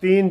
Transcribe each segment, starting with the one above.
3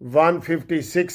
156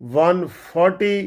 140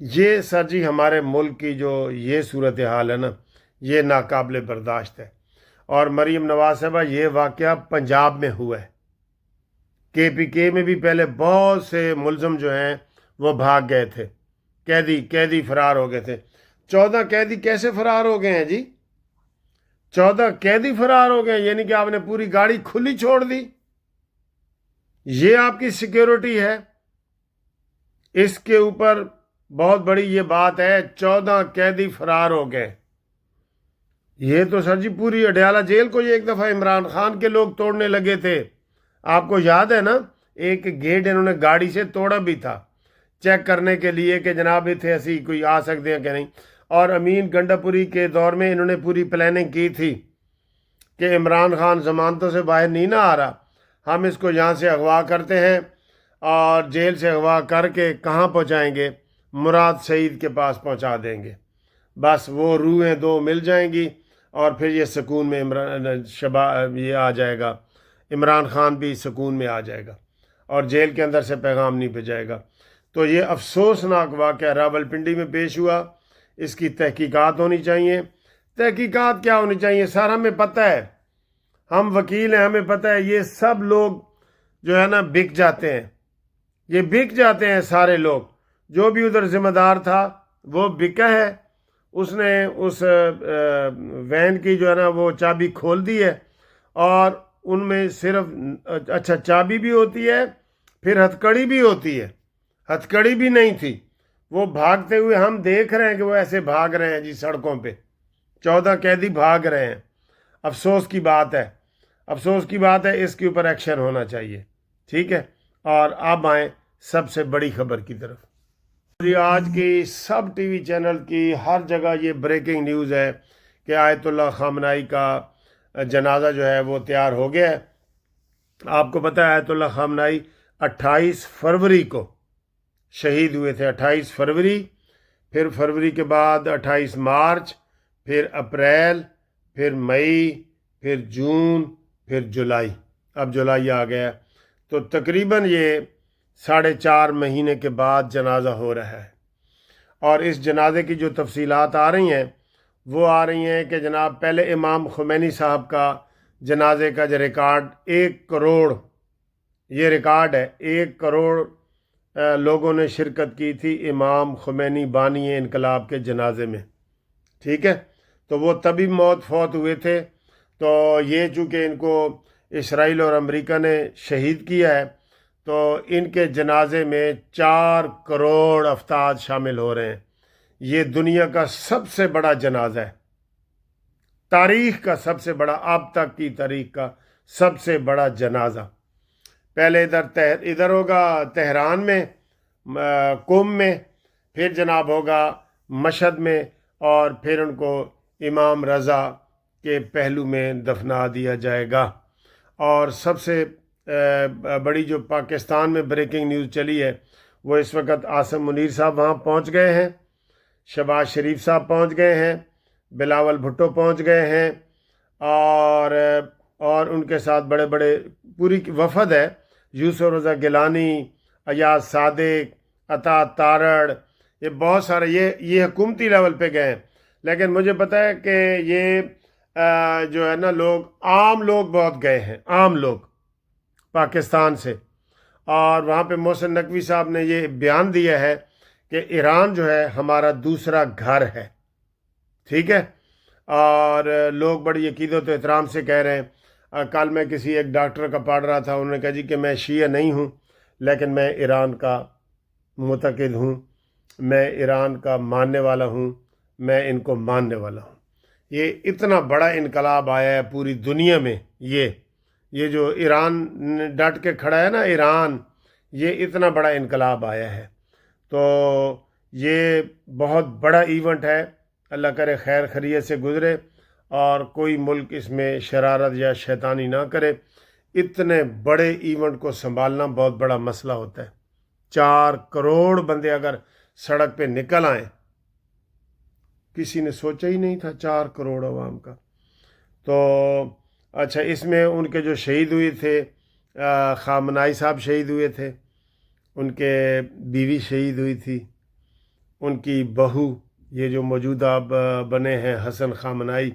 یہ سر جی ہمارے ملک کی جو یہ صورتحال ہے نا، یہ ناقابل برداشت ہے۔ اور مریم نواز صاحبہ، یہ واقعہ پنجاب میں ہوا ہے۔ KPK میں بھی پہلے بہت سے ملزم جو ہیں وہ بھاگ گئے تھے، قیدی فرار ہو گئے تھے۔ 14 قیدی کیسے فرار ہو گئے ہیں جی؟ 14 قیدی فرار ہو گئے، یعنی کہ آپ نے پوری گاڑی کھلی چھوڑ دی؟ یہ آپ کی سیکیورٹی ہے؟ اس کے اوپر بہت بڑی یہ بات ہے، 14 قیدی فرار ہو گئے۔ یہ تو سر جی پوری اڈیالہ جیل کو یہ ایک دفعہ عمران خان کے لوگ توڑنے لگے تھے، آپ کو یاد ہے نا؟ ایک گیٹ انہوں نے گاڑی سے توڑا بھی تھا، چیک کرنے کے لیے کہ جناب اتنے ایسی کوئی آ سکتے ہیں کہ نہیں۔ اور امین گنڈا پوری کے دور میں انہوں نے پوری پلاننگ کی تھی کہ عمران خان ضمانتوں سے باہر نہیں نہ آ رہا، ہم اس کو یہاں سے اغوا کرتے ہیں اور جیل سے اغوا کر کے کہاں پہنچائیں گے؟ مراد سعید کے پاس پہنچا دیں گے، بس وہ روحیں دو مل جائیں گی اور پھر یہ سکون میں یہ آ جائے گا، عمران خان بھی سکون میں آ جائے گا اور جیل کے اندر سے پیغام نہیں بھیجائے گا۔ تو یہ افسوسناک واقعہ راولپنڈی میں پیش ہوا، اس کی تحقیقات ہونی چاہیے۔ تحقیقات کیا ہونی چاہیے سر؟ ہمیں پتہ ہے، ہم وکیل ہیں، ہمیں پتہ ہے یہ سب لوگ جو ہے نا بک جاتے ہیں، یہ بک جاتے ہیں سارے لوگ۔ جو بھی ادھر ذمہ دار تھا وہ بکا ہے، اس نے اس وین کی جو ہے نا وہ چابی کھول دی ہے، اور ان میں صرف اچھا چابی بھی ہوتی ہے، پھر ہتھکڑی بھی ہوتی ہے، ہتھکڑی بھی نہیں تھی۔ وہ بھاگتے ہوئے ہم دیکھ رہے ہیں کہ وہ ایسے بھاگ رہے ہیں جی سڑکوں پہ، 14 قیدی بھاگ رہے ہیں۔ افسوس کی بات ہے، افسوس کی بات ہے، اس کے اوپر ایکشن ہونا چاہیے، ٹھیک ہے؟ اور اب آئیں سب سے بڑی خبر کی طرف۔ جی آج کی سب ٹی وی چینل کی ہر جگہ یہ بریکنگ نیوز ہے کہ آیت اللہ خامنائی کا جنازہ جو ہے وہ تیار ہو گیا ہے۔ آپ کو پتہ ہے آیت اللہ خامنائی 28 فروری کو شہید ہوئے تھے، 28 فروری، پھر فروری کے بعد 28 مارچ، پھر اپریل، پھر مئی، پھر جون، پھر جولائی، اب جولائی آ گیا، تو تقریباً یہ 4.5 مہینے کے بعد جنازہ ہو رہا ہے۔ اور اس جنازے کی جو تفصیلات آ رہی ہیں وہ آ رہی ہیں کہ جناب پہلے امام خمینی صاحب کا جنازے کا جو ریکارڈ 1 کروڑ، یہ ریکارڈ ہے، 1 کروڑ لوگوں نے شرکت کی تھی امام خمینی بانی انقلاب کے جنازے میں، ٹھیک ہے؟ تو وہ تبھی فوت ہوئے تھے، تو یہ چونکہ ان کو اسرائیل اور امریکہ نے شہید کیا ہے، تو ان کے جنازے میں 4 کروڑ افراد شامل ہو رہے ہیں۔ یہ دنیا کا سب سے بڑا جنازہ ہے، تاریخ کا سب سے بڑا، اب تک کی تاریخ کا سب سے بڑا جنازہ۔ پہلے ادھر ہوگا تہران میں، قم میں، پھر جناب ہوگا مشہد میں، اور پھر ان کو امام رضا کے پہلو میں دفنا دیا جائے گا۔ اور سب سے بڑی جو پاکستان میں بریکنگ نیوز چلی ہے وہ اس وقت عاصم منیر صاحب وہاں پہنچ گئے ہیں، شہباز شریف صاحب پہنچ گئے ہیں، بلاول بھٹو پہنچ گئے ہیں، اور ان کے ساتھ بڑے بڑے پوری وفد ہے، یوسف رضا گیلانی، ایاز صادق، عطا تارڑ، یہ بہت سارے، یہ حکومتی لیول پہ گئے ہیں۔ لیکن مجھے پتہ ہے کہ یہ جو ہے نا لوگ، عام لوگ بہت گئے ہیں، عام لوگ پاکستان سے۔ اور وہاں پہ محسن نقوی صاحب نے یہ بیان دیا ہے کہ ایران جو ہے ہمارا دوسرا گھر ہے، ٹھیک ہے؟ اور لوگ بڑی عقیدت و احترام سے کہہ رہے ہیں۔ کل میں کسی ایک ڈاکٹر کا پڑھ رہا تھا، انہوں نے کہا جی کہ میں شیعہ نہیں ہوں لیکن میں ایران کا معتقد ہوں، میں ایران کا ماننے والا ہوں، میں ان کو ماننے والا ہوں۔ یہ اتنا بڑا انقلاب آیا ہے پوری دنیا میں، یہ جو ایران ڈٹ کے کھڑا ہے نا، ایران، یہ اتنا بڑا انقلاب آیا ہے، تو یہ بہت بڑا ایونٹ ہے۔ اللہ کرے خیر خیریت سے گزرے اور کوئی ملک اس میں شرارت یا شیطانی نہ کرے۔ اتنے بڑے ایونٹ کو سنبھالنا بہت بڑا مسئلہ ہوتا ہے۔ 4 کروڑ بندے اگر سڑک پہ نکل آئیں، کسی نے سوچا ہی نہیں تھا 4 کروڑ عوام کا۔ تو اچھا، اس میں ان کے جو شہید ہوئے تھے، خامنائی صاحب شہید ہوئے تھے، ان کے بیوی شہید ہوئی تھی، ان کی بہو، یہ جو موجودہ اب بنے ہیں حسن خامنائی،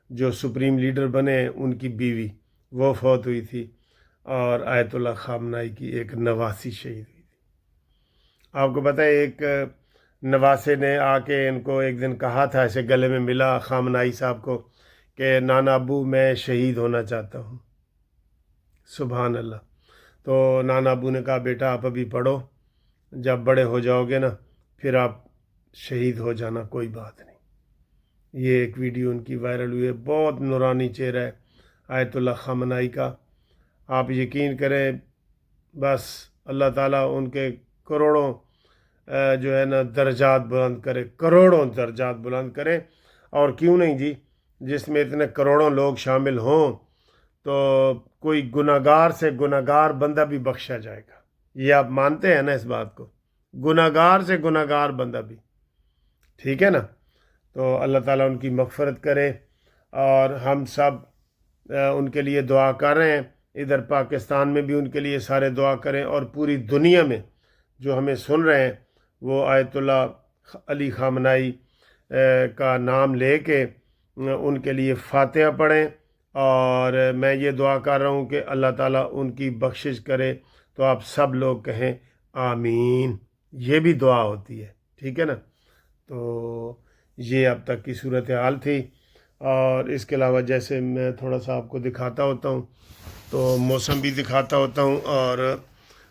جو سپریم لیڈر بنے ہیں، ان کی بیوی وہ فوت ہوئی تھی، اور آیت اللہ خامنائی کی ایک نواسی شہید ہوئی تھی۔ آپ کو پتہ ہے ایک نواسے نے آ کے ان کو ایک دن کہا تھا، ایسے گلے میں ملا خامنائی صاحب کو کہ نانا ابو میں شہید ہونا چاہتا ہوں۔ سبحان اللہ۔ تو نانا ابو نے کہا بیٹا آپ ابھی پڑھو، جب بڑے ہو جاؤ گے نا پھر آپ شہید ہو جانا، کوئی بات نہیں۔ یہ ایک ویڈیو ان کی وائرل ہوئی ہے، بہت نورانی چہرہ ہے آیت اللہ خامنائی کا۔ آپ یقین کریں بس اللہ تعالیٰ ان کے کروڑوں جو ہے نا درجات بلند کرے، کروڑوں درجات بلند کرے۔ اور کیوں نہیں جی، جس میں اتنے کروڑوں لوگ شامل ہوں تو کوئی گناہگار سے گناہگار بندہ بھی بخشا جائے گا۔ یہ آپ مانتے ہیں نا اس بات کو؟ گناہگار سے گناہگار بندہ بھی، ٹھیک ہے نا؟ تو اللہ تعالیٰ ان کی مغفرت کرے، اور ہم سب ان کے لیے دعا کر رہے ہیں۔ ادھر پاکستان میں بھی ان کے لیے سارے دعا کریں، اور پوری دنیا میں جو ہمیں سن رہے ہیں وہ آیت اللہ علی خامنائی کا نام لے کے ان کے لیے فاتحہ پڑھیں، اور میں یہ دعا کر رہا ہوں کہ اللہ تعالیٰ ان کی بخشش کرے۔ تو آپ سب لوگ کہیں آمین، یہ بھی دعا ہوتی ہے، ٹھیک ہے نا؟ تو یہ اب تک کی صورتحال تھی، اور اس کے علاوہ جیسے میں تھوڑا سا آپ کو دکھاتا ہوتا ہوں تو موسم بھی دکھاتا ہوتا ہوں، اور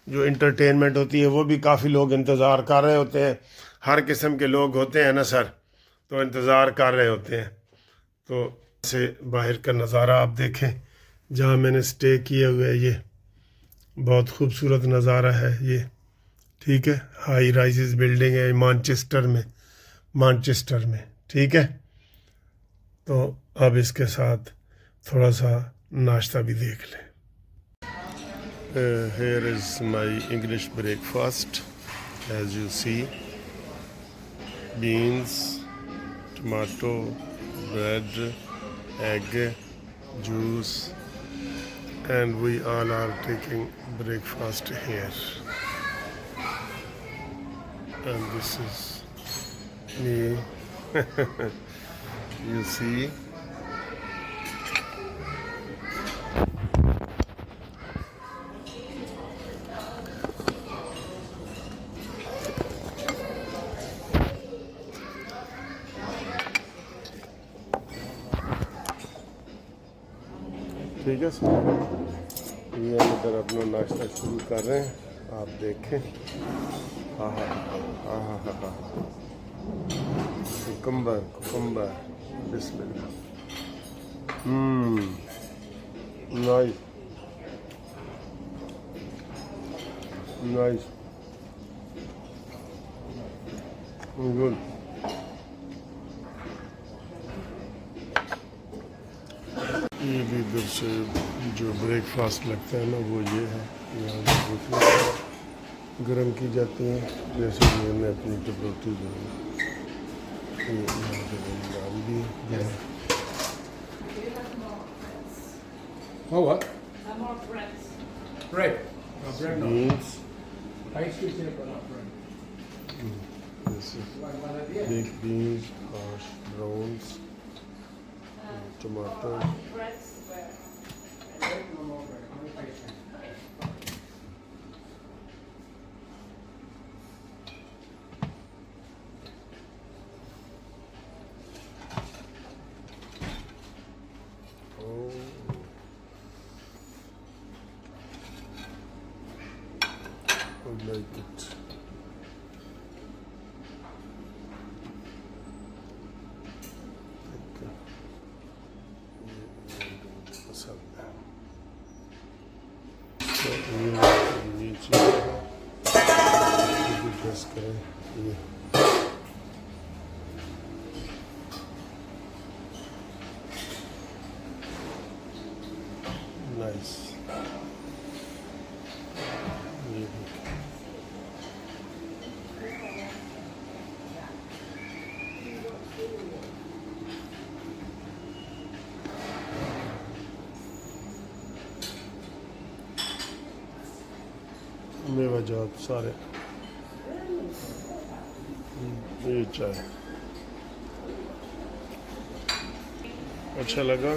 جو انٹرٹینمنٹ ہوتی ہے وہ بھی کافی لوگ انتظار کر رہے ہوتے ہیں، ہر قسم کے لوگ ہوتے ہیں نا سر، تو انتظار کر رہے ہوتے ہیں۔ تو سے باہر کا نظارہ آپ دیکھیں، جہاں میں نے سٹے کیا ہوا ہے، یہ بہت خوبصورت نظارہ ہے یہ، ٹھیک ہے؟ ہائی رائزز بلڈنگ ہے مانچسٹر میں، ٹھیک ہے؟ تو اب اس کے ساتھ تھوڑا سا ناشتہ بھی دیکھ لیں۔ Here is my English breakfast. As you see, beans, tomato, bread, egg, juice, and we all are taking breakfast here. And this is me. You see. ٹھیک ہے سر، یہ ہم ادھر اپنا ناشتہ شروع کر رہے ہیں، آپ دیکھیں۔ ہاں ہاں ہاں ہاں ہاں ہاں کوکمبر بسم اللہ۔ Nice nice good. یہ بھی ادھر سے جو بریک فاسٹ لگتا ہے نا وہ یہ ہے، یہاں پہ روٹیاں گرم کی جاتی ہیں، جیسے کہ میں نے اپنی روٹی جو ہے یہاں پہ ڈال دی ہے۔ Oh, what? More bread. Bread? No, bread no. Beans, I used to say, but not bread. this is baked beans, hash browns, tomato. Bread, no more bread. Only pastry. Oh. I like it. پسند ہے تو یہ چیز ڈس کریں یہ nice. یہ میوہ جات سارے یہ چائے اچھا لگا